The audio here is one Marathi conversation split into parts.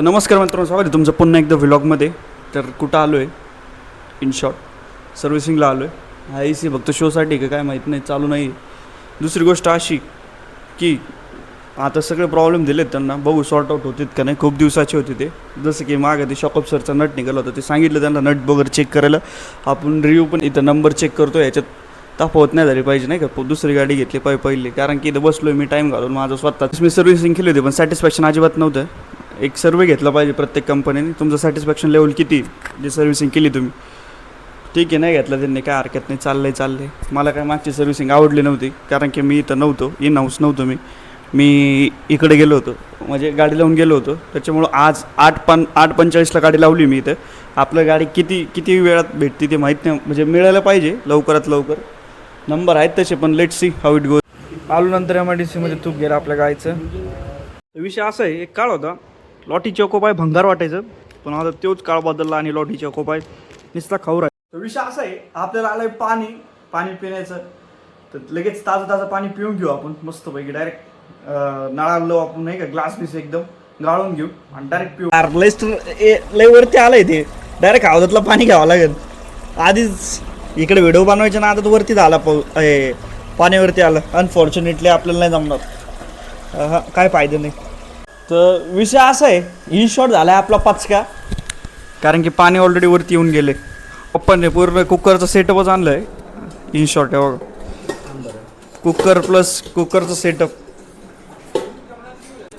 नमस्कार मित्रांनो, स्वागत आहे तुमचं पुन्हा एकदा व्लॉगमध्ये. तर कुठं आलो आहे? इन शॉर्ट सर्व्हिसिंगला आलो आहे. हा ए सी फक्त शोसाठी का काय माहीत नाही, चालू नाही. दुसरी गोष्ट अशी की आता सगळे प्रॉब्लेम दिलेत त्यांना, बघू सॉर्ट आउट होतात का नाही. खूप दिवसाचे होते ते, जसं की मागं ते शॉकअप सरचा नट निघाला होता, ते सांगितलं त्यांना नट वगैरे चेक करायला. आपण रिव्ह्यू पण इथं नंबर चेक करतो, याच्यात तफावत नाही झाली पाहिजे नाही का. दुसरी गाडी घेतली पाहिजे पहिली, कारण की इथं बसलो मी टाईम घालून माझं स्वतः. मी सर्व्हिसिंग केली होती पण सॅटिस्फॅक्शन अजिबात नव्हतं. एक सर्वे घेतला पाहिजे प्रत्येक कंपनीने, तुमचं सॅटिस्फॅक्शन लेवल किती जे सर्व्हिसिंग केली तुम्ही. ठीक आहे, नाही घेतलं त्यांनी काय हरकत नाही, चाललं आहे. मला काय मागची सर्व्हिसिंग आवडली नव्हती, कारण की मी इथं नव्हतो, इन हाऊस नव्हतो मी इकडे गेलो होतो, म्हणजे गाडी लावून गेलो होतो. त्याच्यामुळं आज 8:45ला गाडी लावली मी इथं. आपलं गाडी किती वेळात भेटते ते माहीत नाही, म्हणजे मिळायला पाहिजे लवकरात लवकर. नंबर आहेत तसे, पण let see how it goes. आलो नंतर MIDC तूप गेलं आपल्या गायचं. विषय असा आहे, एक काळ होता लॉटी चोकोपाय भंगार वाटायचं, पण आता तोच काळ बदलला आणि लॉटी चोकोपाय नुसता खाऊ राहील. विषय असा आहे, आपल्याला आलंय पाणी पिण्याचं. तर लगेच ताजं पाणी पिऊन घेऊ आपण मस्तपैकी. डायरेक्ट नळालो आपण नाही का, ग्लास पीस एकदम गाळून घेऊ आणि डायरेक्ट पिऊ. लय वरती आलंय ते, डायरेक्ट हौदातलं पाणी घ्यावं लागेल. आधीच इकडे व्हिडिओ बनवायच्या ना, आता तो वरती झाला पाण्यावरती आलं. अनफॉर्च्युनेटली आपल्याला नाही जमणार, काय फायदा नाही. तर विषय असा आहे, इन शॉर्ट झाला आहे आपला पचका, कारण की पाणी ऑलरेडी वरती येऊन गेले. पप्पाने पूर्ण कुकरचं सेटअपच आणलं आहे. इन शॉर्ट आहे बघा, कुकर प्लस कुकरचं सेटअप.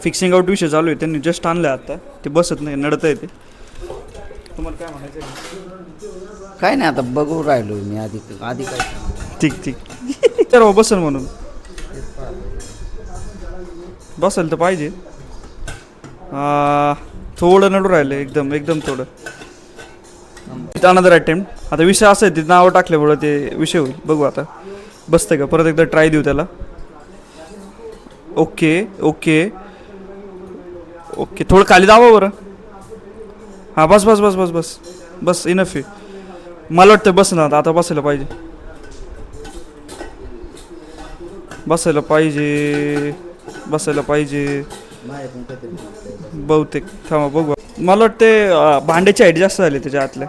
फिक्सिंग आउट विषय चालू आहे, त्यांनी जस्ट आणलं आहे आता. ते बसत नाही, नडतं आहे ते. तुम्हाला काय म्हणायचं आहे? काय नाही, आता बघू राहिलो मी आधी काय. ठीक तर बसेल म्हणून बसेल तर पाहिजे. थोडं नडू राहिलं, एकदम थोडं. Another attempt. आता विषय असं आहे, ते नावं टाकल्यामुळं ते विषय होईल. बघू आता बसतंय का, परत एकदा ट्राय देऊ त्याला. ओके थोडं खाली दाबा बरं. हां बस इनफ आहे. मला वाटतं बस ना, आता बसायला पाहिजे बहुतेक. थांबा बघू. मला वाटते भांड्याची हाईट जास्त झाली त्याच्या आतल्या.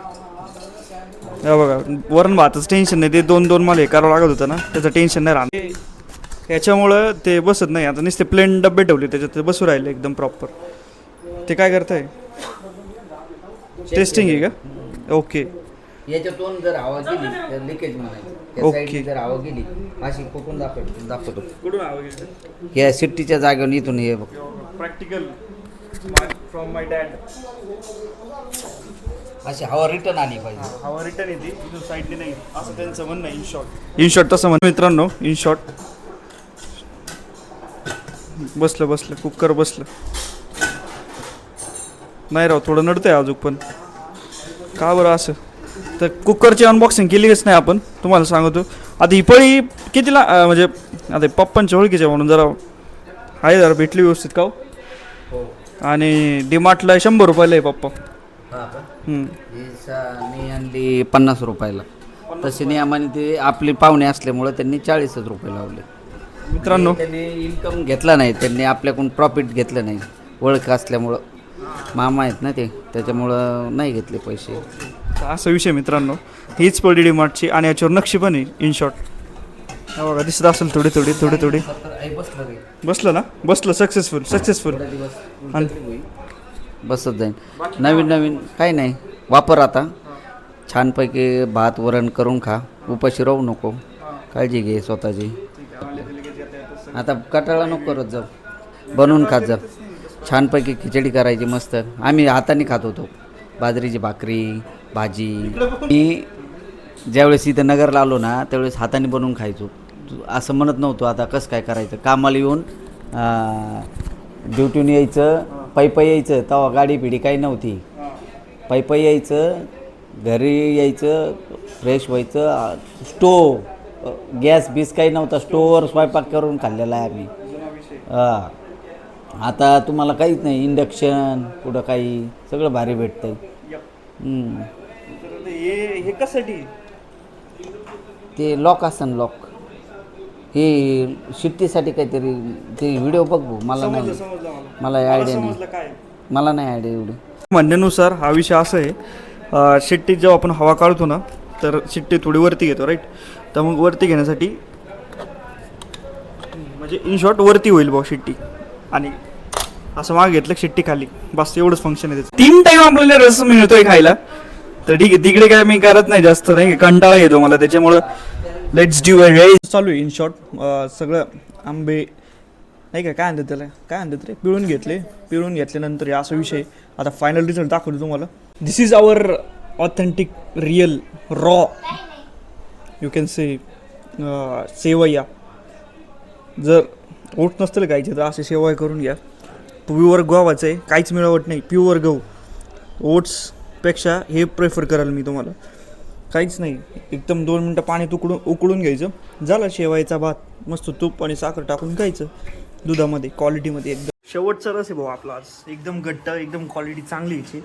हे बघा, वरण भातच टेन्शन नाही, ते दोन मला हे करावं लागत होतं ना, त्याचं टेन्शन नाही राहणार. याच्यामुळं ते बसत नाही. आता नुसते प्लेन डबे ठेवले त्याच्यात, ते बसू राहिले एकदम प्रॉपर. ते काय करताय, टेस्टिंग आहे का? ओके. याच्यातून जर हवा गेली तर लिकेज म्हणायचं. ओके. जर हवा गेली अशी कोकून दाखवतो. कुठून हवं गेलं? या सिट्टीच्या जागेवर इथून हे बघ, प्रॅक्टिकल फ्रॉम माय डॅड. अशी हवा रिटर्न आली पाहिजे. हवा रिटर्न येते इथून साईडने नाही, असं त्यांचं म्हणणं आहे. इन शॉर्ट तसं म्हणणं मित्रांनो. इन शॉर्ट बसलं कुकर बसलं नाही राव, थोडं नडतंय अजून. पण का बरं असं? तर कुकरची अनबॉक्सिंग केलीच नाही आपण, तुम्हाला सांगतो. आता ही पळी कितीला, म्हणजे आता पप्पांच्या ओळखीच्या म्हणून जरा आहे, जरा भेटली व्यवस्थित का हो. आणि डीमार्टला 100 रुपयाला आहे पप्पा. मी आणली 50 रुपयाला. तसे नियमाने ते आपले पाहुणे असल्यामुळं त्यांनी 40 रुपये लावले. मित्रांनो, त्यांनी इन्कम घेतला नाही, त्यांनी आपल्याकडून प्रॉफिट घेतलं नाही. ओळख असल्यामुळं, मामा आहेत ना ते, त्याच्यामुळं नाही घेतले पैसे. असा विषय मित्रांनो. हीच पडली डीमार्टची, आणि याच्यावर नक्षी पण आहे. इन शॉर्ट बघा, दिसत असेल थोडी. बसलं ना, सक्सेसफुल. बसत जाईन. नवीन काही नाही, वापर आता छानपैकी. भात वरण करून खा, उपाशी राहू नको, काळजी घे स्वतःची. आता कटाळा नको करत जा, बनवून खात जा. छानपैकी खिचडी करायची मस्त. आम्ही हाताने खात होतो, बाजरीची भाकरी, भाजी. मी ज्यावेळेस इथं नगरला आलो ना, त्यावेळेस हाताने बनवून खायचो. असं म्हणत नव्हतो आता कसं काय करायचं. कामाला येऊन ड्युटीहून यायचं, पायी यायचं. तेव्हा गाडी पिढी काही नव्हती. पायी यायचं, घरी यायचं, फ्रेश व्हायचं. गॅस बीस काही नव्हता, स्टोववर स्वयंपाक करून खाल्लेला आहे आम्ही. आता तुम्हाला काहीच नाही, इंडक्शन कुठं काही, सगळं भारी भेटतं. हे कशासाठी? ते लॉक असतं, लॉक. हे शिट्टीसाठी काहीतरी ते व्हिडिओ बघ, मला नाही, मला आयडिया नाही. मला नाही आयडिया एवढी. म्हणण्यानुसार हा विषय असा आहे, शिट्टी जेव्हा आपण हवा काढतो ना तर शिट्टी थोडी वरती घेतो राईट. तर मग वरती घेण्यासाठी म्हणजे इन शॉर्ट वरती होईल भाऊ शिट्टी, आणि असं मागे घेतलं शिट्टी खाली, बस एवढंच फंक्शन आहे त्याचं. 3 टाईम आपल्याला रस मिळतोय खायला, तर ठीक आहे तिकडे काय मी करत नाही जास्त, नाही कंटाळा येतो मला त्याच्यामुळं. लेट्स डू चालू आहे इन शॉर्ट. सगळं आंबे नाही काय म्हणतात त्याला, काय म्हणतात रे, पिळून घेतल्यानंतर हे असा विषय. आता फायनल रिझल्ट दाखवतो तुम्हाला. This is our authentic real raw you can say सेवया. जर ओट नसतील गायचे तर असे सेवया करून घ्या. प्युअर गव्हाचं आहे, काहीच मिळवत नाही, प्युअर गहू. ओट्सपेक्षा हे प्रेफर कराल मी तुम्हाला, काहीच नाही. एकदम 2 मिनटं पाण्यात उकळून घ्यायचं, झालं शेवायचा भात. मस्त तूप आणि साखर टाकून खायचं दुधामध्ये, क्वालिटीमध्ये एकदम. शेवटचा रस आहे भाऊ आपला आज, एकदम घट्ट, एकदम क्वालिटी चांगली याची.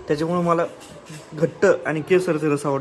त्याच्यामुळे मला घट्ट आणि केसरचा रस आवडतो.